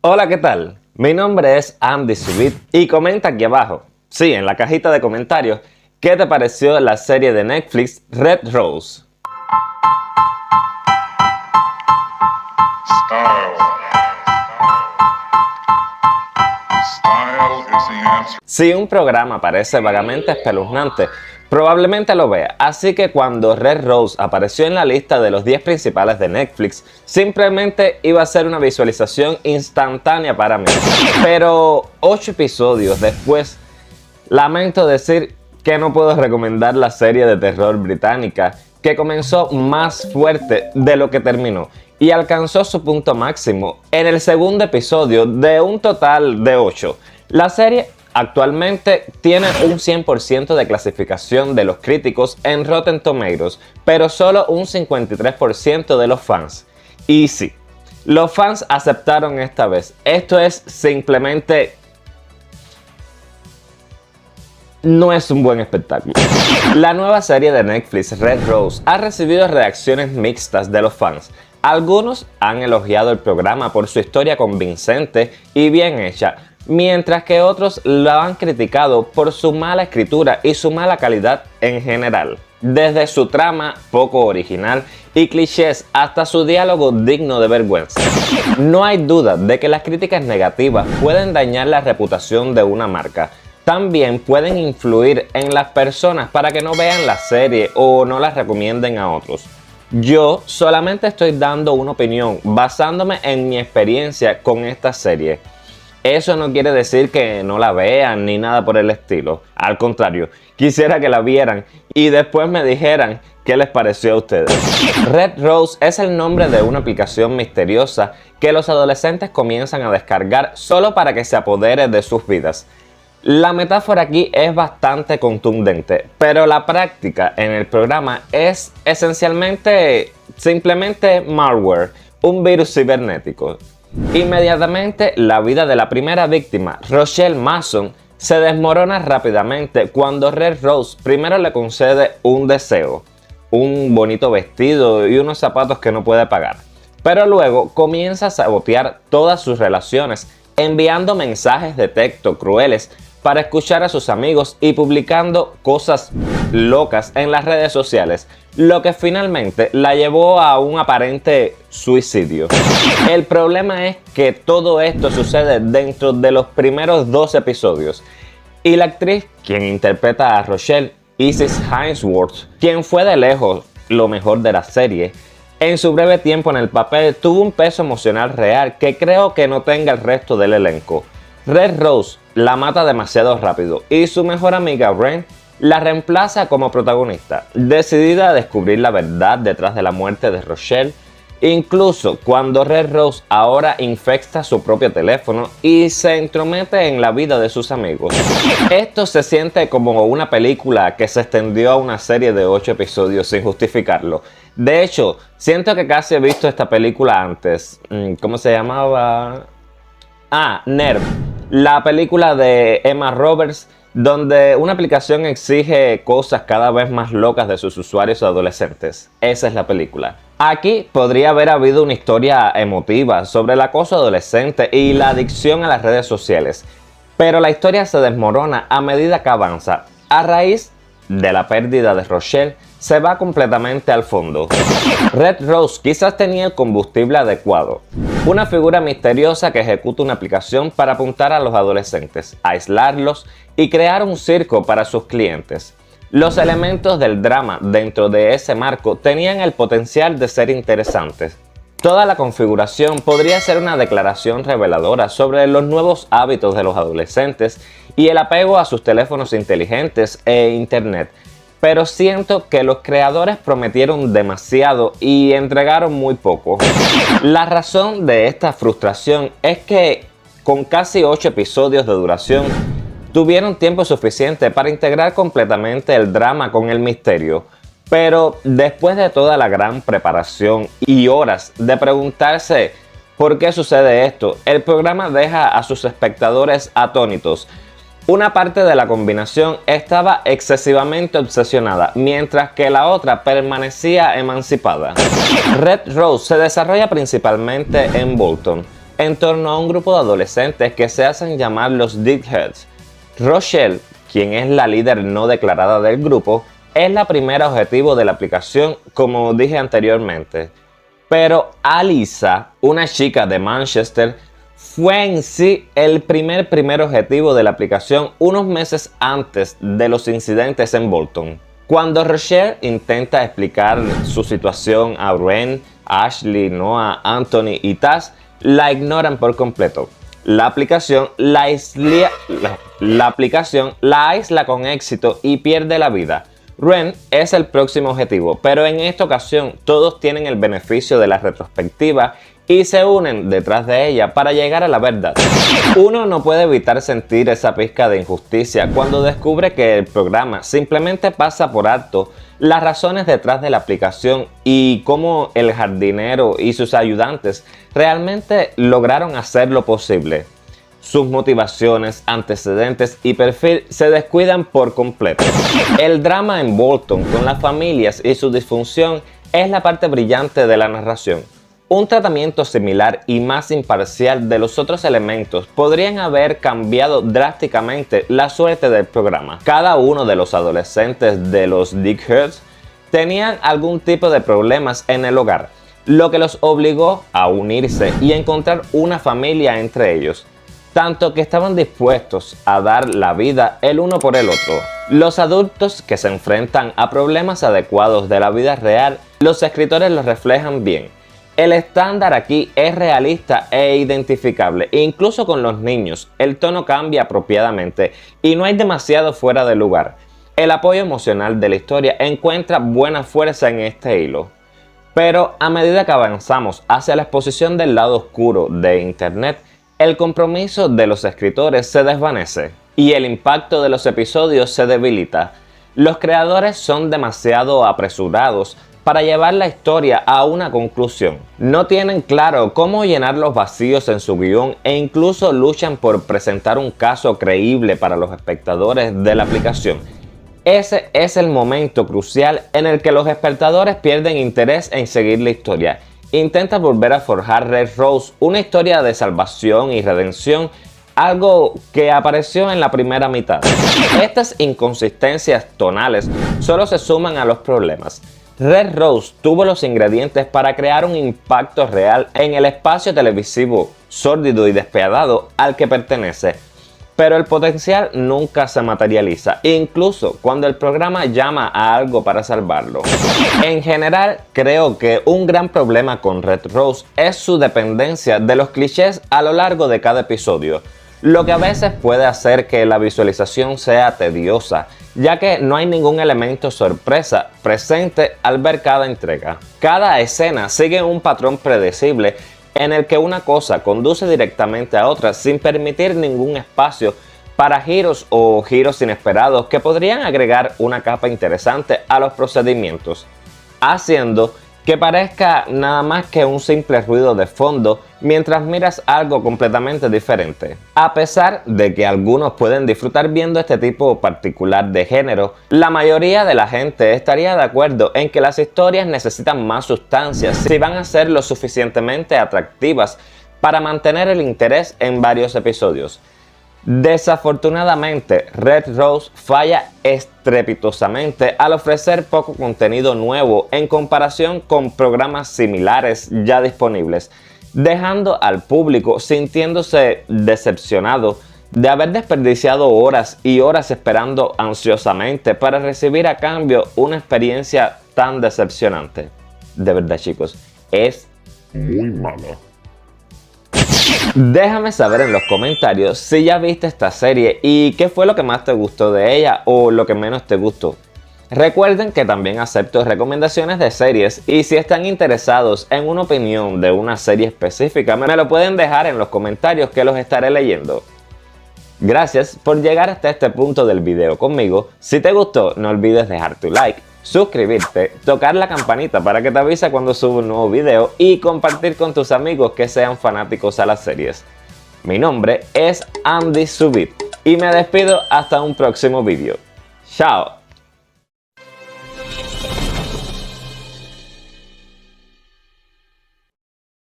Hola, ¿qué tal? Mi nombre es Andy Subit y comenta aquí abajo, sí, en la cajita de comentarios, ¿qué te pareció la serie de Netflix Red Rose? Si un programa parece vagamente espeluznante, probablemente lo vea, así que cuando Red Rose apareció en la lista de los 10 principales de Netflix, simplemente iba a ser una visualización instantánea para mí. Pero 8 episodios después, lamento decir que no puedo recomendar la serie de terror británica, que comenzó más fuerte de lo que terminó y alcanzó su punto máximo en el segundo episodio de un total de 8. La serie actualmente tiene un 100% de clasificación de los críticos en Rotten Tomatoes, pero solo un 53% de los fans. Y sí, los fans aceptaron esta vez. Esto es simplemente... no es un buen espectáculo. La nueva serie de Netflix, Red Rose, ha recibido reacciones mixtas de los fans. Algunos han elogiado el programa por su historia convincente y bien hecha, mientras que otros lo han criticado por su mala escritura y su mala calidad en general. Desde su trama poco original y clichés hasta su diálogo digno de vergüenza. No hay duda de que las críticas negativas pueden dañar la reputación de una marca. También pueden influir en las personas para que no vean la serie o no la recomienden a otros. Yo solamente estoy dando una opinión basándome en mi experiencia con esta serie. Eso no quiere decir que no la vean ni nada por el estilo. Al contrario, quisiera que la vieran y después me dijeran qué les pareció a ustedes. Red Rose es el nombre de una aplicación misteriosa que los adolescentes comienzan a descargar solo para que se apodere de sus vidas. La metáfora aquí es bastante contundente, pero la práctica en el programa es esencialmente simplemente malware, un virus cibernético. Inmediatamente la vida de la primera víctima, Rochelle Mason, se desmorona rápidamente cuando Red Rose primero le concede un deseo, un bonito vestido y unos zapatos que no puede pagar. Pero luego comienza a sabotear todas sus relaciones, enviando mensajes de texto crueles para escuchar a sus amigos y publicando cosas locas en las redes sociales, lo que finalmente la llevó a un aparente suicidio. El problema es que todo esto sucede dentro de los primeros 2 episodios y la actriz quien interpreta a Rochelle, Isis Hainsworth, quien fue de lejos lo mejor de la serie, en su breve tiempo en el papel tuvo un peso emocional real que creo que no tenga el resto del elenco. Red Rose la mata demasiado rápido y su mejor amiga Ren la reemplaza como protagonista, decidida a descubrir la verdad detrás de la muerte de Rochelle, incluso cuando Red Rose ahora infecta su propio teléfono y se entromete en la vida de sus amigos. Esto se siente como una película que se extendió a una serie de 8 episodios sin justificarlo. De hecho, siento que casi he visto esta película antes. ¿Cómo se llamaba? Nerve, la película de Emma Roberts, donde una aplicación exige cosas cada vez más locas de sus usuarios adolescentes. Esa es la película. Aquí podría haber habido una historia emotiva sobre el acoso adolescente y la adicción a las redes sociales, pero la historia se desmorona a medida que avanza. A raíz de la pérdida de Rochelle, se va completamente al fondo. Red Rose quizás tenía el combustible adecuado, una figura misteriosa que ejecuta una aplicación para apuntar a los adolescentes, aislarlos y crear un circo para sus clientes. Los elementos del drama dentro de ese marco tenían el potencial de ser interesantes. Toda la configuración podría ser una declaración reveladora sobre los nuevos hábitos de los adolescentes y el apego a sus teléfonos inteligentes e internet. Pero siento que los creadores prometieron demasiado y entregaron muy poco. La razón de esta frustración es que con casi 8 episodios de duración, tuvieron tiempo suficiente para integrar completamente el drama con el misterio. Pero después de toda la gran preparación y horas de preguntarse por qué sucede esto, el programa deja a sus espectadores atónitos. Una parte de la combinación estaba excesivamente obsesionada, mientras que la otra permanecía emancipada. Red Rose se desarrolla principalmente en Bolton, en torno a un grupo de adolescentes que se hacen llamar los Dickheads. Rochelle, quien es la líder no declarada del grupo, es la primera objetivo de la aplicación, como dije anteriormente. Pero Alyssa, una chica de Manchester, fue en sí el primer objetivo de la aplicación unos meses antes de los incidentes en Bolton. Cuando Rochelle intenta explicar su situación a Wren, Ashley, Noah, Anthony y Taz, la ignoran por completo. La aplicación la aísla con éxito y pierde la vida. Wren es el próximo objetivo, pero en esta ocasión todos tienen el beneficio de la retrospectiva y se unen detrás de ella para llegar a la verdad. Uno no puede evitar sentir esa pizca de injusticia cuando descubre que el programa simplemente pasa por alto las razones detrás de la aplicación y cómo el jardinero y sus ayudantes realmente lograron hacer lo posible. Sus motivaciones, antecedentes y perfil se descuidan por completo. El drama en Bolton con las familias y su disfunción es la parte brillante de la narración. Un tratamiento similar y más imparcial de los otros elementos podrían haber cambiado drásticamente la suerte del programa. Cada uno de los adolescentes de los Dickheads tenían algún tipo de problemas en el hogar, lo que los obligó a unirse y encontrar una familia entre ellos, tanto que estaban dispuestos a dar la vida el uno por el otro. Los adultos que se enfrentan a problemas adecuados de la vida real, los escritores los reflejan bien. El estándar aquí es realista e identificable, incluso con los niños. El tono cambia apropiadamente y no hay demasiado fuera de lugar. El apoyo emocional de la historia encuentra buena fuerza en este hilo. Pero a medida que avanzamos hacia la exposición del lado oscuro de Internet, el compromiso de los escritores se desvanece y el impacto de los episodios se debilita. Los creadores son demasiado apresurados para llevar la historia a una conclusión. No tienen claro cómo llenar los vacíos en su guión e incluso luchan por presentar un caso creíble para los espectadores de la aplicación. Ese es el momento crucial en el que los espectadores pierden interés en seguir la historia. Intenta volver a forjar Red Rose, una historia de salvación y redención, algo que apareció en la primera mitad. Estas inconsistencias tonales solo se suman a los problemas. Red Rose tuvo los ingredientes para crear un impacto real en el espacio televisivo sórdido y despiadado al que pertenece, pero el potencial nunca se materializa, incluso cuando el programa llama a algo para salvarlo. En general, creo que un gran problema con Red Rose es su dependencia de los clichés a lo largo de cada episodio, lo que a veces puede hacer que la visualización sea tediosa, ya que no hay ningún elemento sorpresa presente al ver cada entrega. Cada escena sigue un patrón predecible en el que una cosa conduce directamente a otra sin permitir ningún espacio para giros o giros inesperados que podrían agregar una capa interesante a los procedimientos, haciendo que parezca nada más que un simple ruido de fondo mientras miras algo completamente diferente. A pesar de que algunos pueden disfrutar viendo este tipo particular de género, la mayoría de la gente estaría de acuerdo en que las historias necesitan más sustancia si van a ser lo suficientemente atractivas para mantener el interés en varios episodios. Desafortunadamente, Red Rose falla estrepitosamente al ofrecer poco contenido nuevo en comparación con programas similares ya disponibles, dejando al público sintiéndose decepcionado de haber desperdiciado horas y horas esperando ansiosamente para recibir a cambio una experiencia tan decepcionante. De verdad, chicos, es muy mala. Déjame saber en los comentarios si ya viste esta serie y qué fue lo que más te gustó de ella o lo que menos te gustó. Recuerden que también acepto recomendaciones de series y si están interesados en una opinión de una serie específica me lo pueden dejar en los comentarios que los estaré leyendo. Gracias por llegar hasta este punto del video conmigo. Si te gustó no olvides dejar tu like, suscribirte, tocar la campanita para que te avise cuando subo un nuevo video y compartir con tus amigos que sean fanáticos a las series. Mi nombre es Andy Subit y me despido hasta un próximo video. ¡Chao!